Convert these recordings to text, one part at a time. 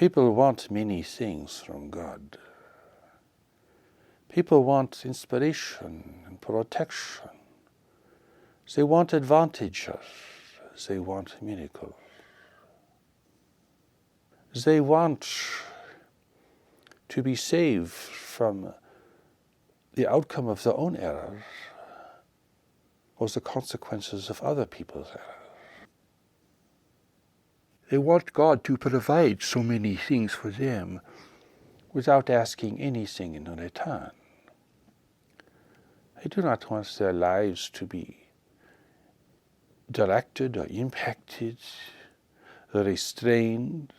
People want many things from God. People want inspiration and protection. They want advantages. They want miracles. They want to be saved from the outcome of their own errors or the consequences of other people's errors. They want God to provide so many things for them without asking anything in return. They do not want their lives to be directed or impacted, restrained,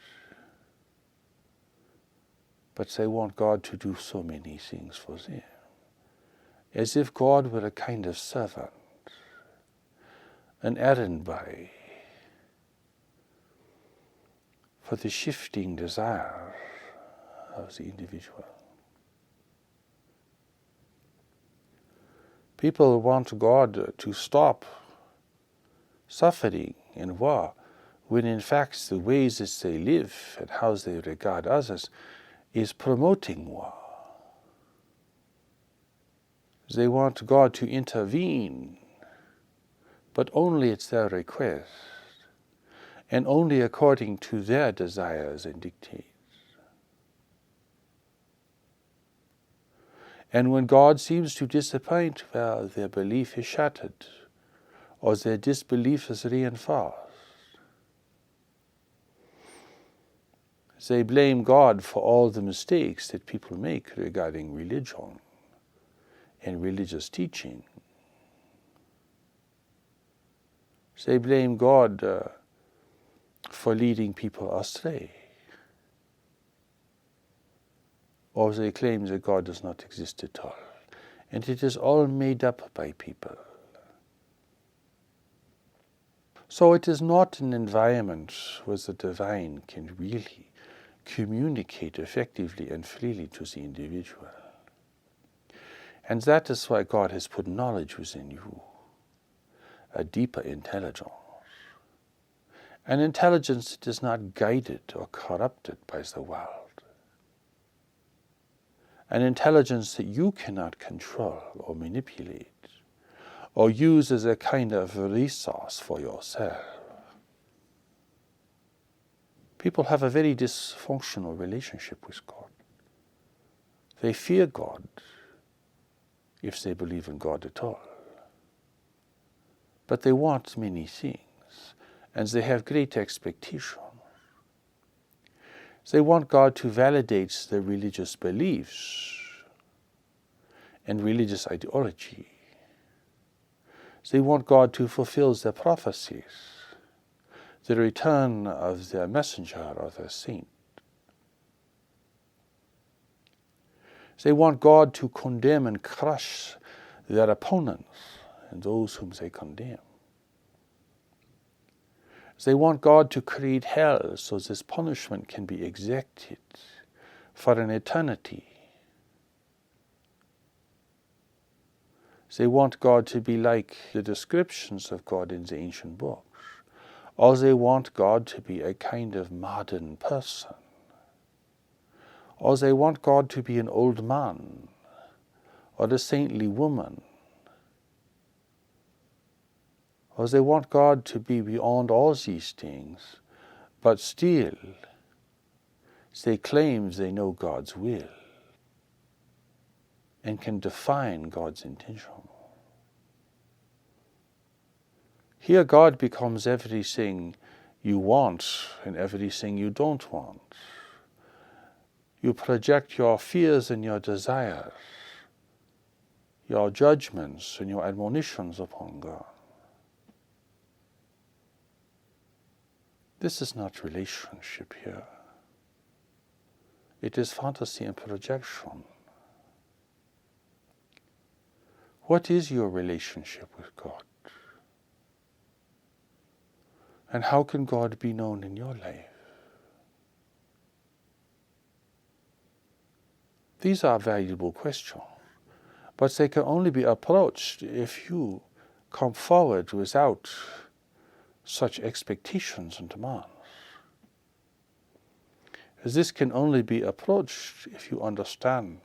but they want God to do so many things for them, as if God were a kind of servant, an errand boy for the shifting desires of the individual. People want God to stop suffering and war, when in fact the ways that they live and how they regard others is promoting war. They want God to intervene, but only at their request, and only according to their desires and dictates. And when God seems to disappoint, well, their belief is shattered, or their disbelief is reinforced. They blame God for all the mistakes that people make regarding religion and religious teaching. They blame God for leading people astray. Or they claim that God does not exist at all. And it is all made up by people. So it is not an environment where the divine can really communicate effectively and freely to the individual. And that is why God has put knowledge within you, a deeper intelligence. An intelligence that is not guided or corrupted by the world. An intelligence that you cannot control or manipulate or use as a kind of resource for yourself. People have a very dysfunctional relationship with God. They fear God if they believe in God at all. But they want many things, and they have great expectations. They want God to validate their religious beliefs and religious ideology. They want God to fulfill their prophecies, the return of their messenger or their saint. They want God to condemn and crush their opponents and those whom they condemn. They want God to create hell so this punishment can be exacted for an eternity. They want God to be like the descriptions of God in the ancient books. Or they want God to be a kind of modern person. Or they want God to be an old man or a saintly woman. Or they want God to be beyond all these things, but still they claim they know God's will and can define God's intention. Here God becomes everything you want and everything you don't want. You project your fears and your desires, your judgments and your admonitions upon God. This is not relationship here. It is fantasy and projection. What is your relationship with God? And how can God be known in your life? These are valuable questions, but they can only be approached if you come forward without such expectations and demands. As this can only be approached if you understand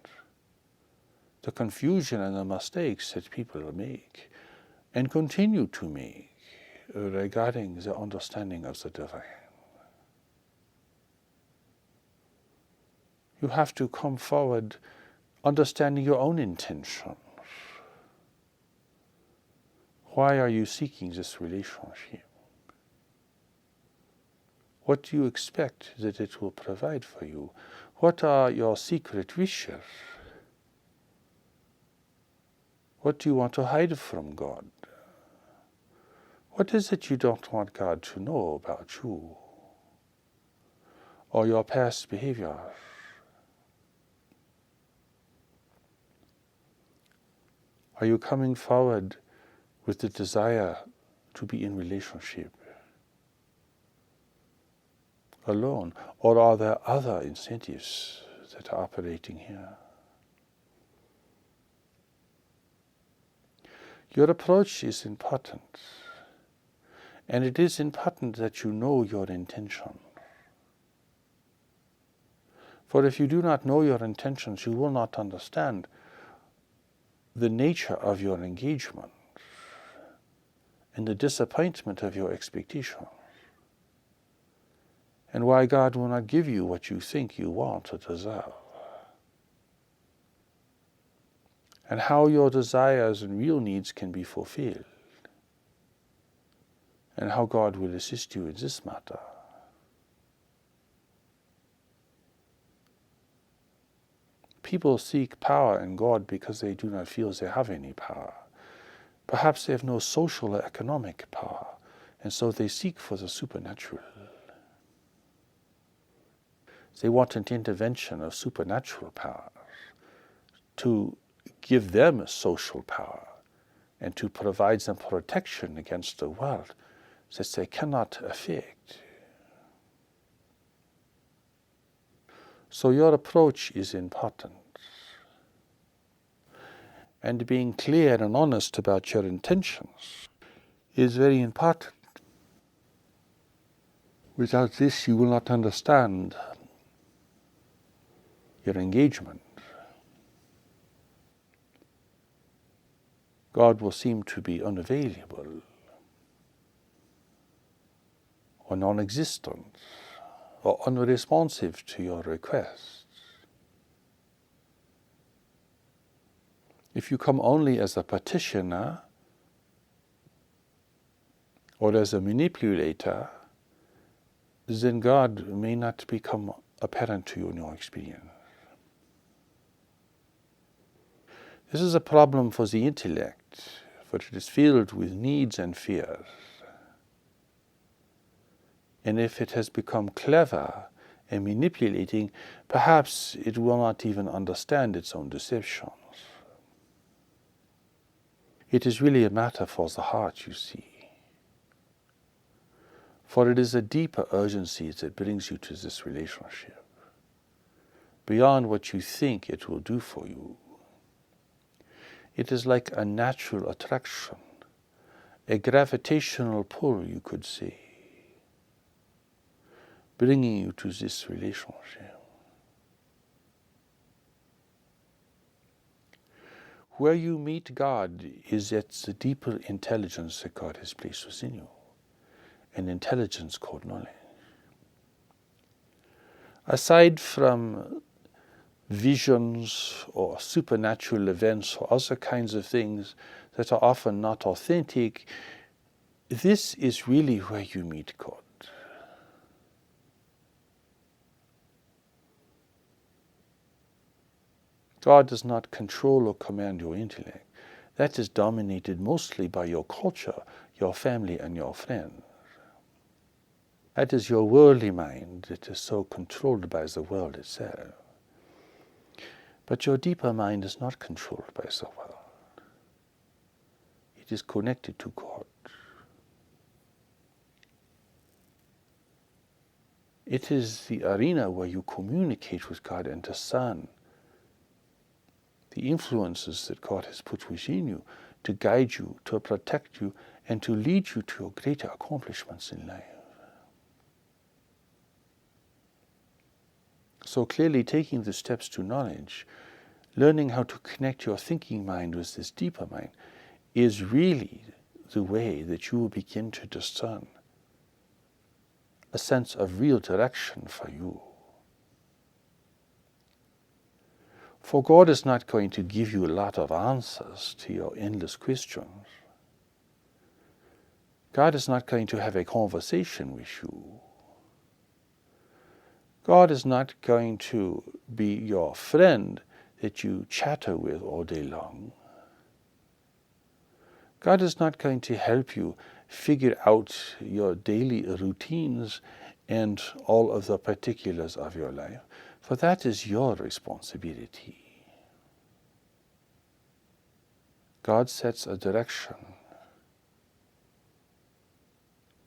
the confusion and the mistakes that people make and continue to make regarding the understanding of the divine. You have to come forward understanding your own intentions. Why are you seeking this relationship? What do you expect that it will provide for you? What are your secret wishes? What do you want to hide from God? What is it you don't want God to know about you or your past behavior? Are you coming forward with the desire to be in relationship alone, or are there other incentives that are operating here? Your approach is important, and it is important that you know your intention. For if you do not know your intentions, you will not understand the nature of your engagement and the disappointment of your expectation, and why God will not give you what you think you want or deserve, and how your desires and real needs can be fulfilled, and how God will assist you in this matter. People seek power in God because they do not feel they have any power. Perhaps they have no social or economic power, and so they seek for the supernatural. They want an intervention of supernatural power to give them social power and to provide them protection against the world that they cannot affect. So your approach is important. And being clear and honest about your intentions is very important. Without this, you will not understand your engagement. God will seem to be unavailable or non-existent or unresponsive to your requests. If you come only as a petitioner or as a manipulator, then God may not become apparent to you in your experience. This is a problem for the intellect, for it is filled with needs and fears. And if it has become clever and manipulating, perhaps it will not even understand its own deceptions. It is really a matter for the heart, you see. For it is a deeper urgency that brings you to this relationship, beyond what you think it will do for you. It is like a natural attraction, a gravitational pull, you could say, bringing you to this relationship. Where you meet God is at the deeper intelligence that God has placed within you, an intelligence called knowledge. Aside from visions or supernatural events or other kinds of things that are often not authentic, this is really where you meet God. God does not control or command your intellect. That is dominated mostly by your culture, your family, and your friends. That is your worldly mind that is so controlled by the world itself. But your deeper mind is not controlled by the world. It is connected to God. It is the arena where you communicate with God and discern the influences that God has put within you to guide you, to protect you, and to lead you to your greater accomplishments in life. So clearly taking the steps to knowledge, learning how to connect your thinking mind with this deeper mind, is really the way that you will begin to discern a sense of real direction for you. For God is not going to give you a lot of answers to your endless questions. God is not going to have a conversation with you. God is not going to be your friend that you chatter with all day long. God is not going to help you figure out your daily routines and all of the particulars of your life, for that is your responsibility. God sets a direction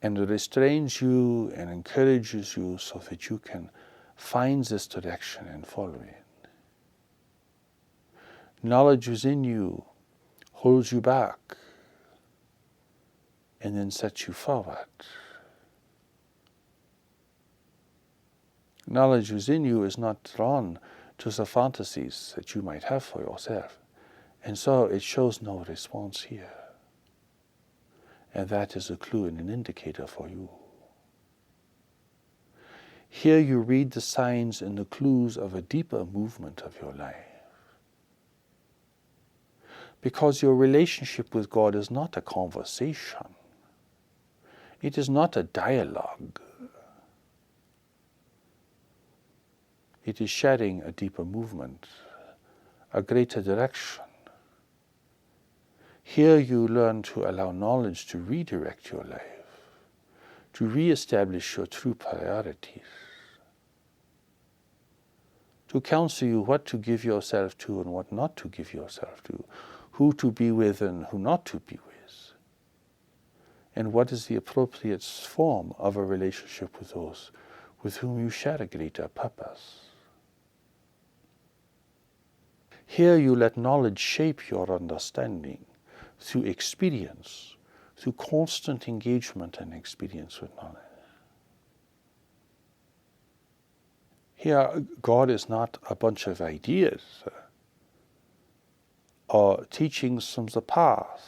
and restrains you and encourages you so that you can find this direction and follow it. Knowledge within you holds you back and then sets you forward. Knowledge within you is not drawn to the fantasies that you might have for yourself, and so it shows no response here. And that is a clue and an indicator for you. Here you read the signs and the clues of a deeper movement of your life. Because your relationship with God is not a conversation. It is not a dialogue. It is sharing a deeper movement, a greater direction. Here you learn to allow knowledge to redirect your life, to re-establish your true priorities, to counsel you what to give yourself to and what not to give yourself to, who to be with and who not to be with, and what is the appropriate form of a relationship with those with whom you share a greater purpose. Here you let knowledge shape your understanding through experience, through constant engagement and experience with knowledge. Here, God is not a bunch of ideas or teachings from the past,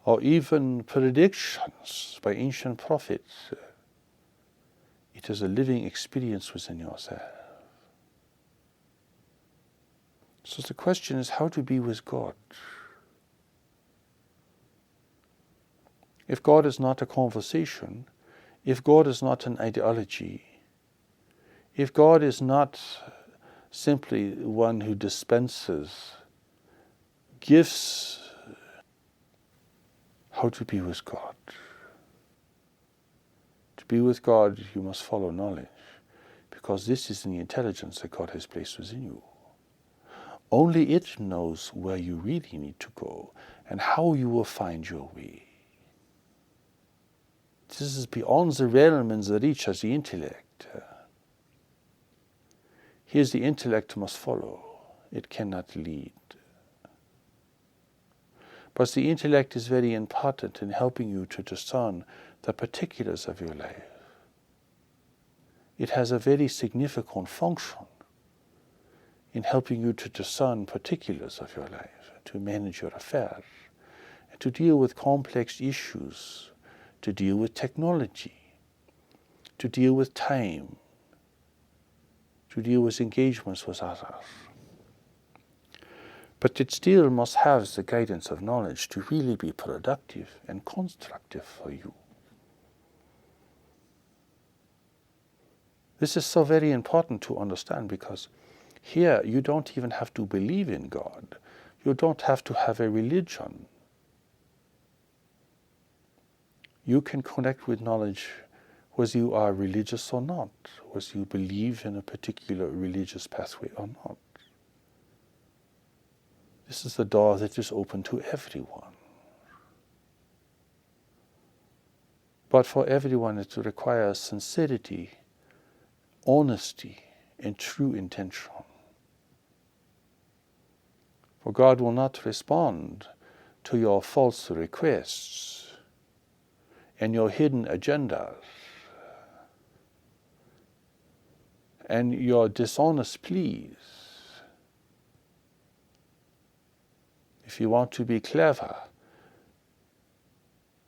or even predictions by ancient prophets. It is a living experience within yourself. So the question is how to be with God. If God is not a conversation, if God is not an ideology, if God is not simply one who dispenses gifts, how to be with God? To be with God, you must follow knowledge, because this is the intelligence that God has placed within you. Only it knows where you really need to go and how you will find your way. This is beyond the realm and the reach of the intellect. Here the intellect must follow. It cannot lead. But the intellect is very important in helping you to discern the particulars of your life. It has a very significant function in helping you to discern particulars of your life, to manage your affairs, and to deal with complex issues, to deal with technology, to deal with time, to deal with engagements with others. But it still must have the guidance of knowledge to really be productive and constructive for you. This is so very important to understand, because here you don't even have to believe in God. You don't have to have a religion. You can connect with knowledge whether you are religious or not, whether you believe in a particular religious pathway or not. This is the door that is open to everyone. But for everyone it requires sincerity, honesty, and true intention. For God will not respond to your false requests and your hidden agendas. and your dishonest pleas. If you want to be clever,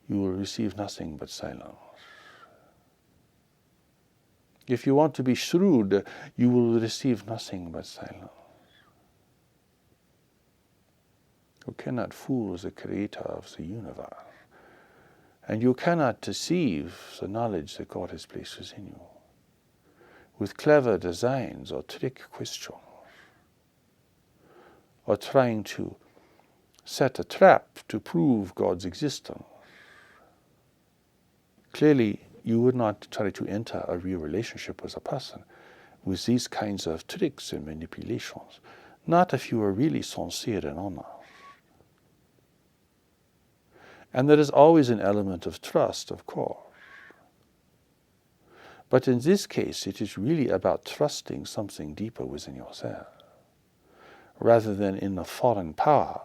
you will receive nothing but silence. If you want to be shrewd, you will receive nothing but silence. You cannot fool the creator of the universe. And you cannot deceive the knowledge that God has placed within you with clever designs or trick questions, or trying to set a trap to prove God's existence. Clearly, you would not try to enter a real relationship with a person with these kinds of tricks and manipulations, not if you are really sincere and honest. And there is always an element of trust, of course. But in this case, it is really about trusting something deeper within yourself, rather than in a foreign power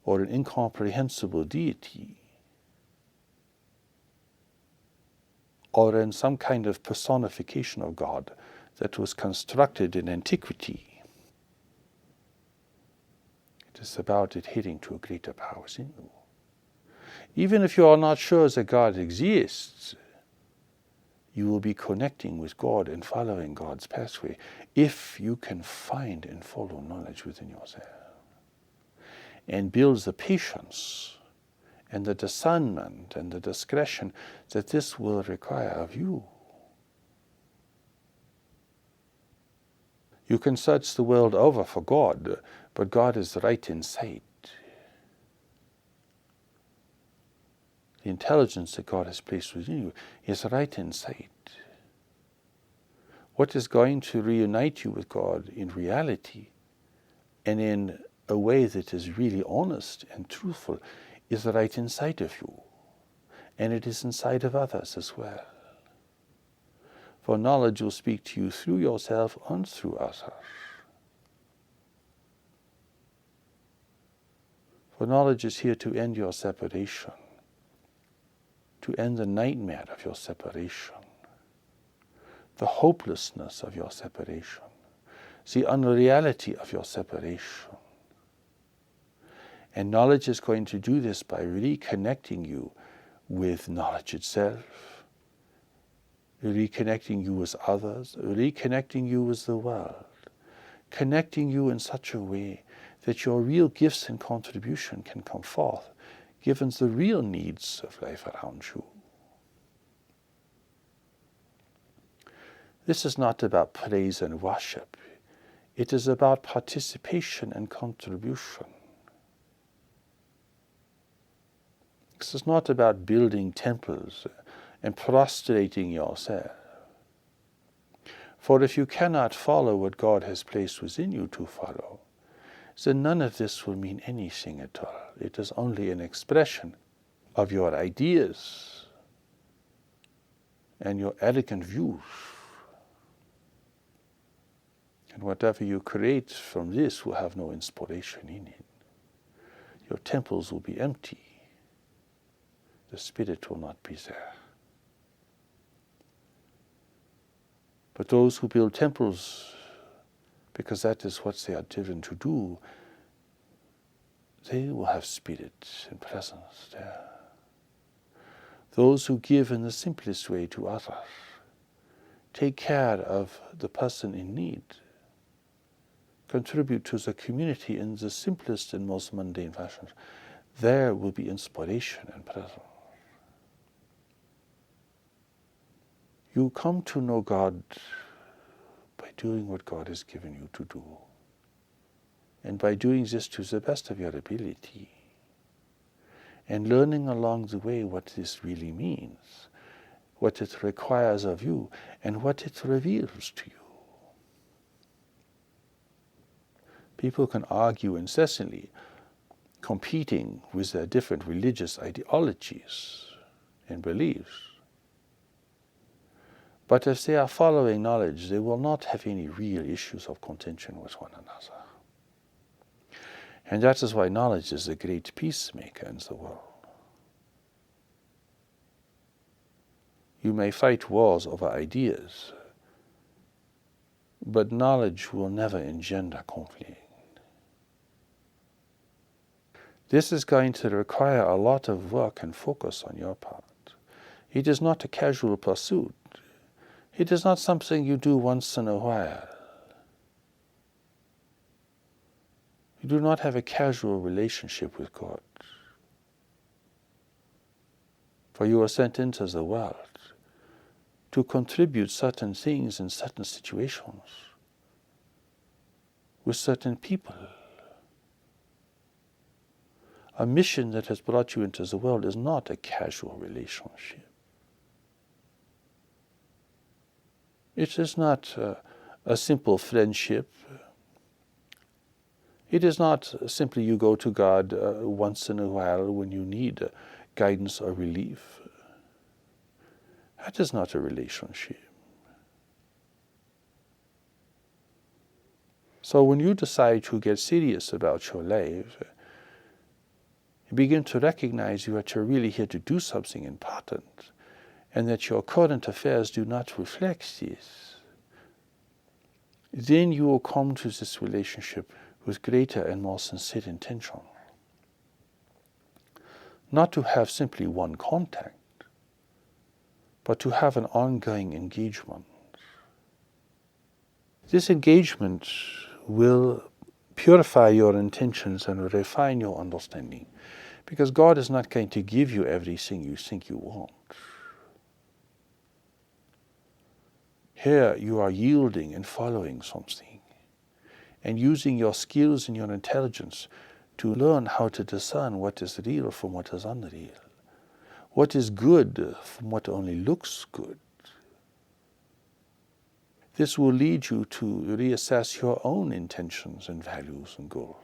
or an incomprehensible deity, or in some kind of personification of God that was constructed in antiquity. It is about adhering to a greater power within you. Even if you are not sure that God exists, you will be connecting with God and following God's pathway if you can find and follow knowledge within yourself and build the patience and the discernment and the discretion that this will require of you. You can search the world over for God, but God is right in sight. The intelligence that God has placed within you is right in sight. What is going to reunite you with God in reality and in a way that is really honest and truthful is right inside of you. And it is inside of others as well. For knowledge will speak to you through yourself and through others. For knowledge is here to end your separation, to end the nightmare of your separation, the hopelessness of your separation, the unreality of your separation. And knowledge is going to do this by reconnecting you with knowledge itself, reconnecting you with others, reconnecting you with the world, connecting you in such a way that your real gifts and contribution can come forth, given the real needs of life around you. This is not about praise and worship. It is about participation and contribution. This is not about building temples and prostrating yourself. For if you cannot follow what God has placed within you to follow, then none of this will mean anything at all. It is only an expression of your ideas and your arrogant views. And whatever you create from this will have no inspiration in it. Your temples will be empty. The Spirit will not be there. But those who build temples, because that is what they are driven to do, they will have Spirit and presence there. Those who give in the simplest way to others, take care of the person in need, contribute to the community in the simplest and most mundane fashions, there will be inspiration and presence. You come to know God by doing what God has given you to do. And by doing this to the best of your ability. And learning along the way what this really means, what it requires of you, and what it reveals to you. People can argue incessantly, competing with their different religious ideologies and beliefs. But if they are following knowledge, they will not have any real issues of contention with one another. And that is why knowledge is a great peacemaker in the world. You may fight wars over ideas, but knowledge will never engender conflict. This is going to require a lot of work and focus on your part. It is not a casual pursuit. It is not something you do once in a while. You do not have a casual relationship with God. For you are sent into the world to contribute certain things in certain situations with certain people. A mission that has brought you into the world is not a casual relationship. It is not a simple friendship. It is not simply you go to God once in a while when you need guidance or relief. That is not a relationship. So when you decide to get serious about your life, you begin to recognize that you're really here to do something important, and that your current affairs do not reflect this. Then you will come to this relationship with greater and more sincere intention. Not to have simply one contact, but to have an ongoing engagement. This engagement will purify your intentions and refine your understanding, because God is not going to give you everything you think you want. Here you are yielding and following something, and using your skills and your intelligence to learn how to discern what is real from what is unreal, what is good from what only looks good. This will lead you to reassess your own intentions and values and goals.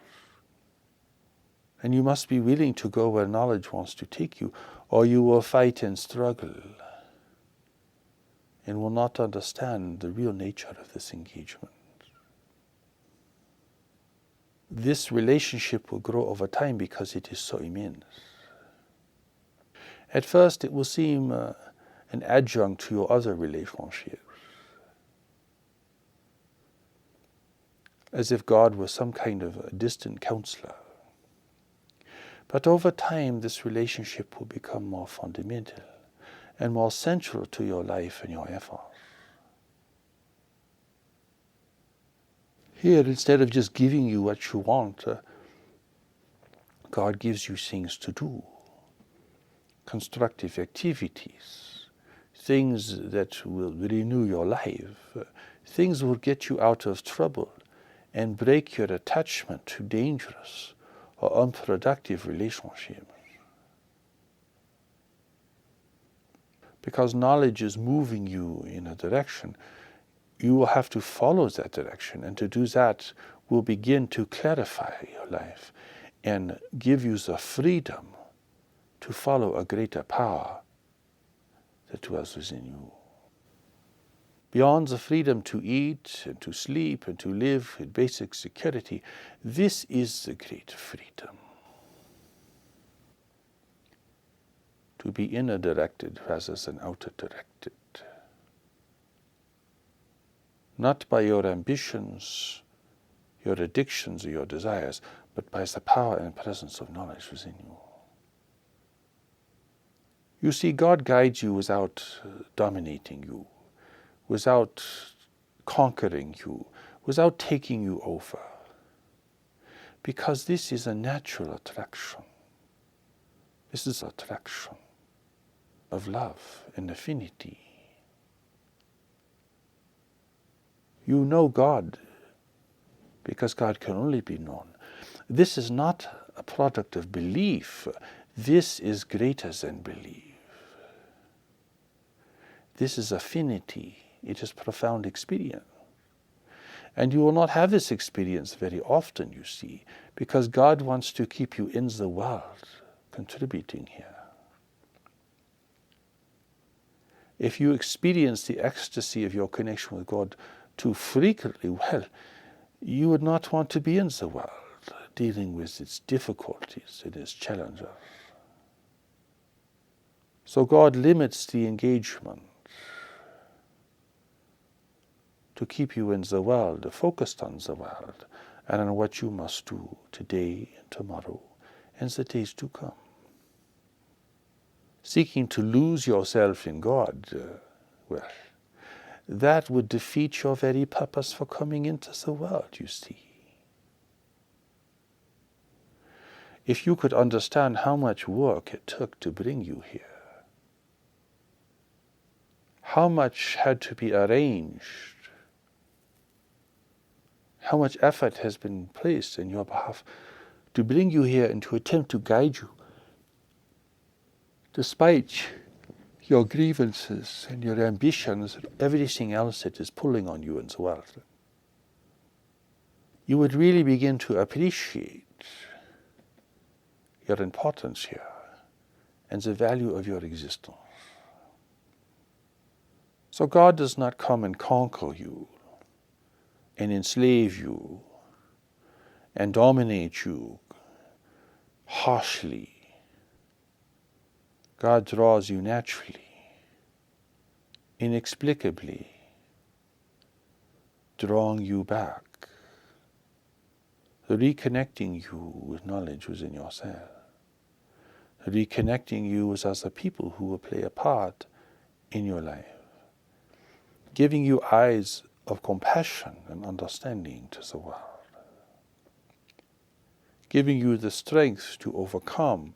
And you must be willing to go where knowledge wants to take you, or you will fight and struggle and will not understand the real nature of this engagement. This relationship will grow over time because it is so immense. At first it will seem an adjunct to your other relationships, as if God was some kind of a distant counselor. But over time this relationship will become more fundamental and more central to your life and your efforts. Here, instead of just giving you what you want, God gives you things to do, constructive activities, things that will renew your life, things will get you out of trouble and break your attachment to dangerous or unproductive relationships. Because knowledge is moving you in a direction, you will have to follow that direction, and to do that will begin to clarify your life and give you the freedom to follow a greater power that dwells within you. Beyond the freedom to eat and to sleep and to live in basic security, this is the great freedom. To be inner directed rather than outer directed. Not by your ambitions, your addictions, or your desires, but by the power and presence of knowledge within you. You see, God guides you without dominating you, without conquering you, without taking you over. Because this is a natural attraction. This is attraction of love and affinity. You know God because God can only be known. This is not a product of belief. This is greater than belief. This is affinity. It is profound experience. And you will not have this experience very often, you see, because God wants to keep you in the world, contributing here. If you experience the ecstasy of your connection with God too frequently, well, you would not want to be in the world, dealing with its difficulties and its challenges. So God limits the engagement to keep you in the world, focused on the world, and on what you must do today and tomorrow and the days to come. Seeking to lose yourself in God, well, that would defeat your very purpose for coming into the world, you see. If you could understand how much work it took to bring you here, how much had to be arranged, how much effort has been placed in your behalf to bring you here and to attempt to guide you, despite your grievances and your ambitions and everything else that is pulling on you in the world, you would really begin to appreciate your importance here and the value of your existence. So God does not come and conquer you and enslave you and dominate you harshly. God draws you naturally, inexplicably, drawing you back, reconnecting you with knowledge within yourself, reconnecting you with other people who will play a part in your life, giving you eyes of compassion and understanding to the world, giving you the strength to overcome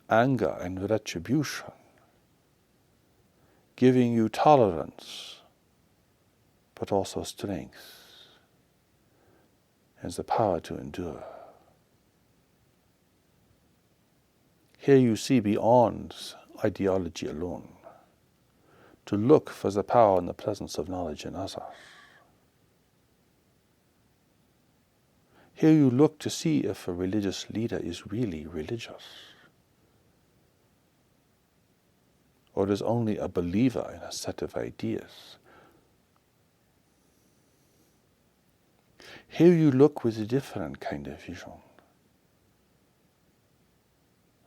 anger and retribution, giving you tolerance, but also strength and the power to endure. Here you see beyond ideology alone, to look for the power and the presence of knowledge in others. Here you look to see if a religious leader is really religious, or is only a believer in a set of ideas. Here you look with a different kind of vision,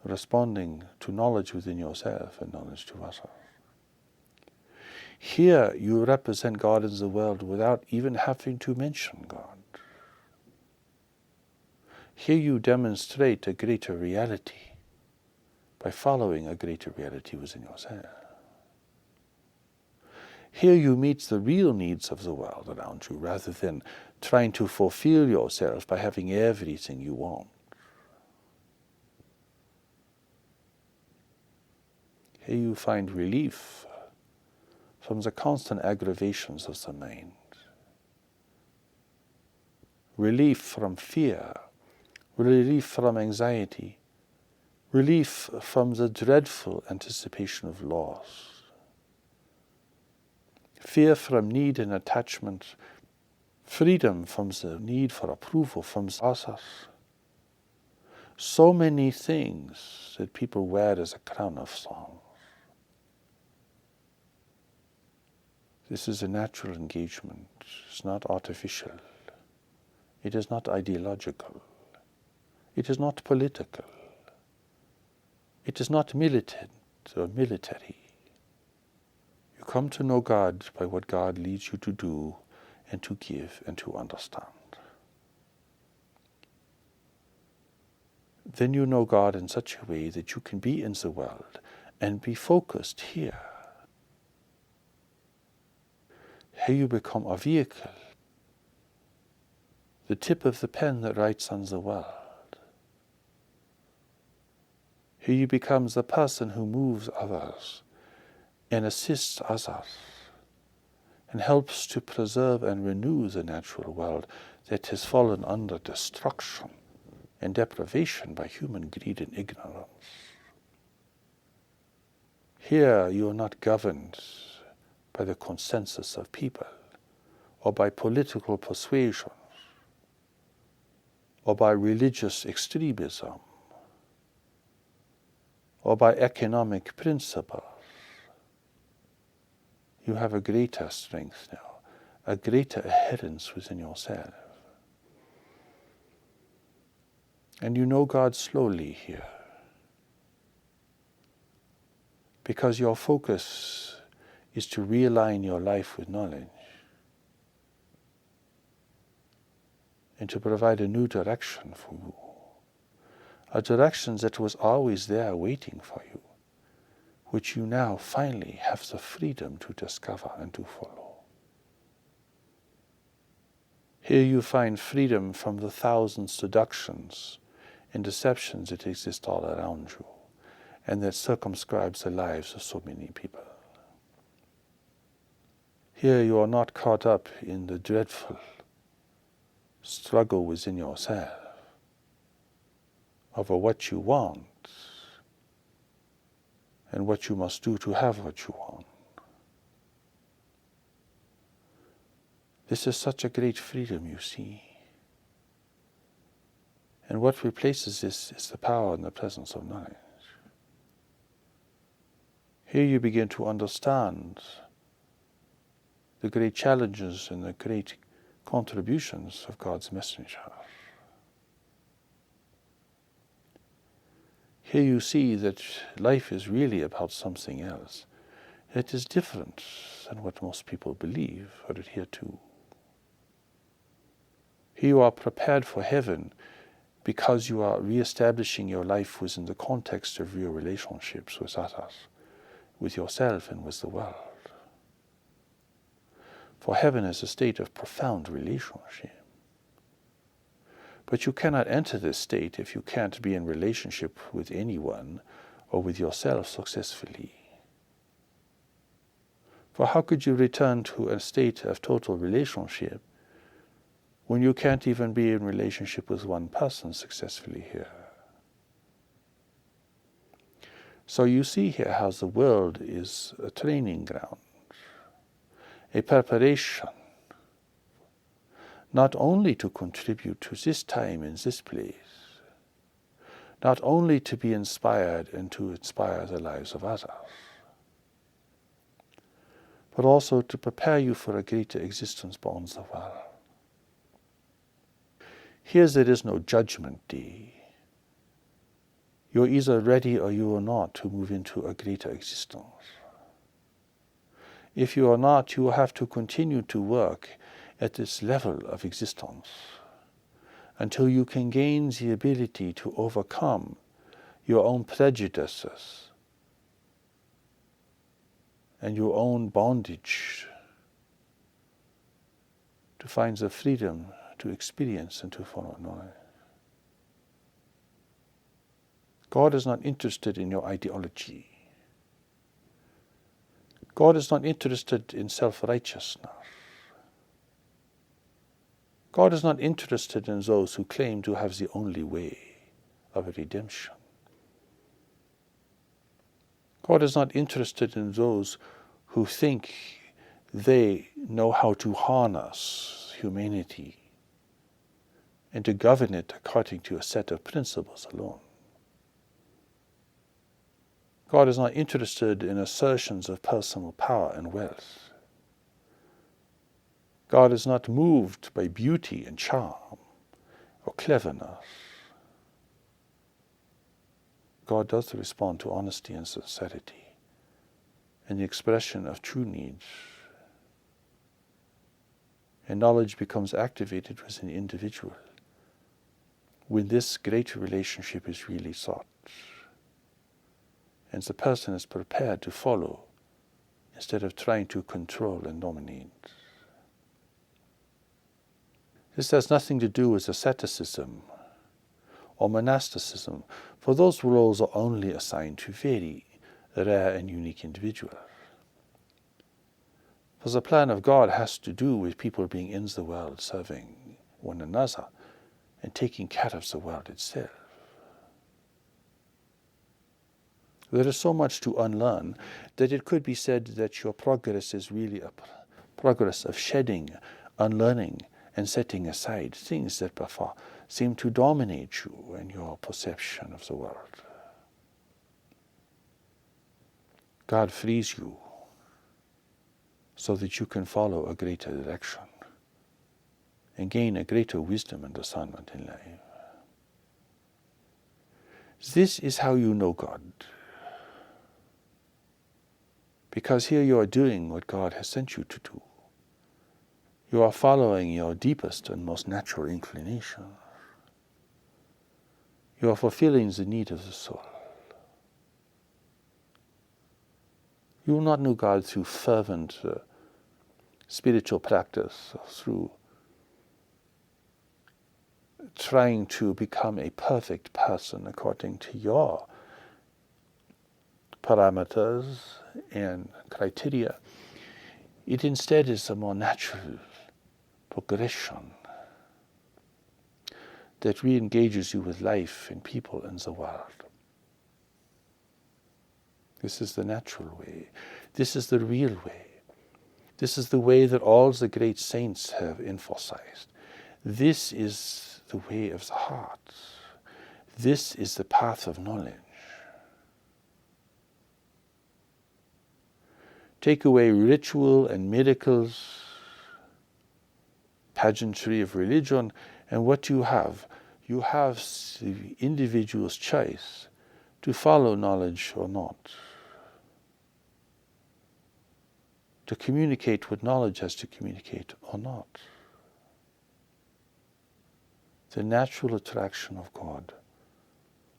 responding to knowledge within yourself and knowledge to others. Here you represent God in the world without even having to mention God. Here you demonstrate a greater reality by following a greater reality within yourself. Here you meet the real needs of the world around you rather than trying to fulfill yourself by having everything you want. Here you find relief from the constant aggravations of the mind, relief from fear, relief from anxiety, relief from the dreadful anticipation of loss, fear from need and attachment, freedom from the need for approval from others. So many things that people wear as a crown of thorns. This is a natural engagement. It's not artificial. It is not ideological. It is not political. It is not militant or military. You come to know God by what God leads you to do and to give and to understand. Then you know God in such a way that you can be in the world and be focused here. Here you become a vehicle, the tip of the pen that writes on the world. Here you become the person who moves others and assists others and helps to preserve and renew the natural world that has fallen under destruction and deprivation by human greed and ignorance. Here you are not governed by the consensus of people, or by political persuasions, or by religious extremism, or by economic principles. You have a greater strength now, a greater adherence within yourself. And you know God slowly here, because your focus is to realign your life with knowledge. and to provide a new direction for you. A direction that was always there waiting for you, which you now finally have the freedom to discover and to follow. Here you find freedom from the thousand seductions and deceptions that exist all around you, and that circumscribes the lives of so many people. Here you are not caught up in the dreadful struggle within yourself over what you want and what you must do to have what you want. This is such a great freedom, you see. And what replaces this is the power and the presence of knowledge. Here you begin to understand the great challenges and the great contributions of God's messenger. Here you see that life is really about something else. It is different than what most people believe or adhere to. Here you are prepared for heaven because you are re-establishing your life within the context of real relationships with others, with yourself and with the world. For heaven is a state of profound relationship. But you cannot enter this state if you can't be in relationship with anyone or with yourself successfully. For how could you return to a state of total relationship when you can't even be in relationship with one person successfully here? So you see here how the world is a training ground, a preparation, not only to contribute to this time in this place, not only to be inspired and to inspire the lives of others, but also to prepare you for a greater existence beyond the world. Here there is no judgment day. You're either ready or you are not to move into a greater existence. If you are not, you will have to continue to work at this level of existence until you can gain the ability to overcome your own prejudices and your own bondage, to find the freedom to experience and to follow knowledge. God is not interested in your ideology. God is not interested in self-righteousness. God is not interested in those who claim to have the only way of redemption. God is not interested in those who think they know how to harness humanity and to govern it according to a set of principles alone. God is not interested in assertions of personal power and wealth. God is not moved by beauty and charm or cleverness. God does respond to honesty and sincerity and the expression of true needs. And knowledge becomes activated within the individual when this great relationship is really sought. And the person is prepared to follow instead of trying to control and dominate. This has nothing to do with asceticism or monasticism, for those roles are only assigned to very rare and unique individuals. For the plan of God has to do with people being in the world, serving one another, and taking care of the world itself. There is so much to unlearn that it could be said that your progress is really a progress of shedding, unlearning, and setting aside things that before seem to dominate you and your perception of the world. God frees you so that you can follow a greater direction and gain a greater wisdom and discernment in life. This is how you know God. Because here you are doing what God has sent you to do. You are following your deepest and most natural inclination. You are fulfilling the need of the soul. You will not know God through fervent spiritual practice, or through trying to become a perfect person according to your parameters and criteria. It instead is a more natural progression that re-engages you with life and people in the world. This is the natural way. This is the real way. This is the way that all the great saints have emphasized. This is the way of the heart. This is the path of knowledge. Take away ritual and miracles, pageantry of religion, and what you have the individual's choice to follow knowledge or not. To communicate what knowledge has to communicate or not. The natural attraction of God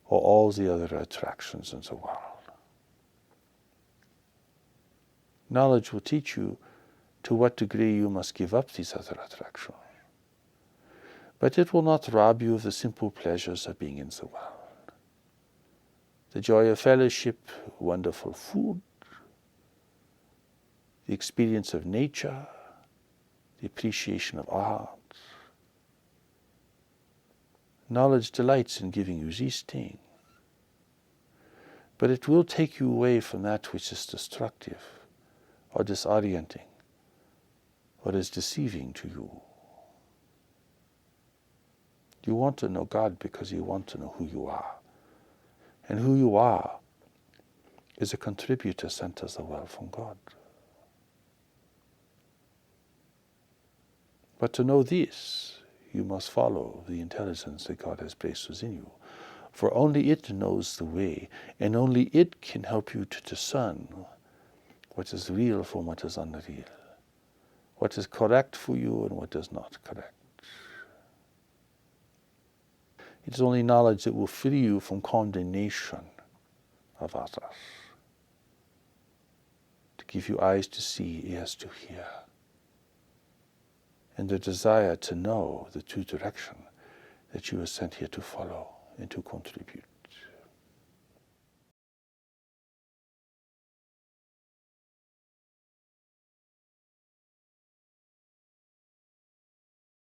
or all the other attractions in the world. Knowledge will teach you to what degree you must give up these other attractions. But it will not rob you of the simple pleasures of being in the world. The joy of fellowship, wonderful food, the experience of nature, the appreciation of art. Knowledge delights in giving you these things. But it will take you away from that which is destructive or disorienting or is deceiving to you. You want to know God because you want to know who you are. And who you are is a contributor sent as well from God. But to know this, you must follow the intelligence that God has placed within you. For only it knows the way, and only it can help you to discern what is real from what is unreal, what is correct for you and what is not correct. It is only knowledge that will free you from condemnation of others, to give you eyes to see, ears to hear, and the desire to know the true direction that you are sent here to follow and to contribute.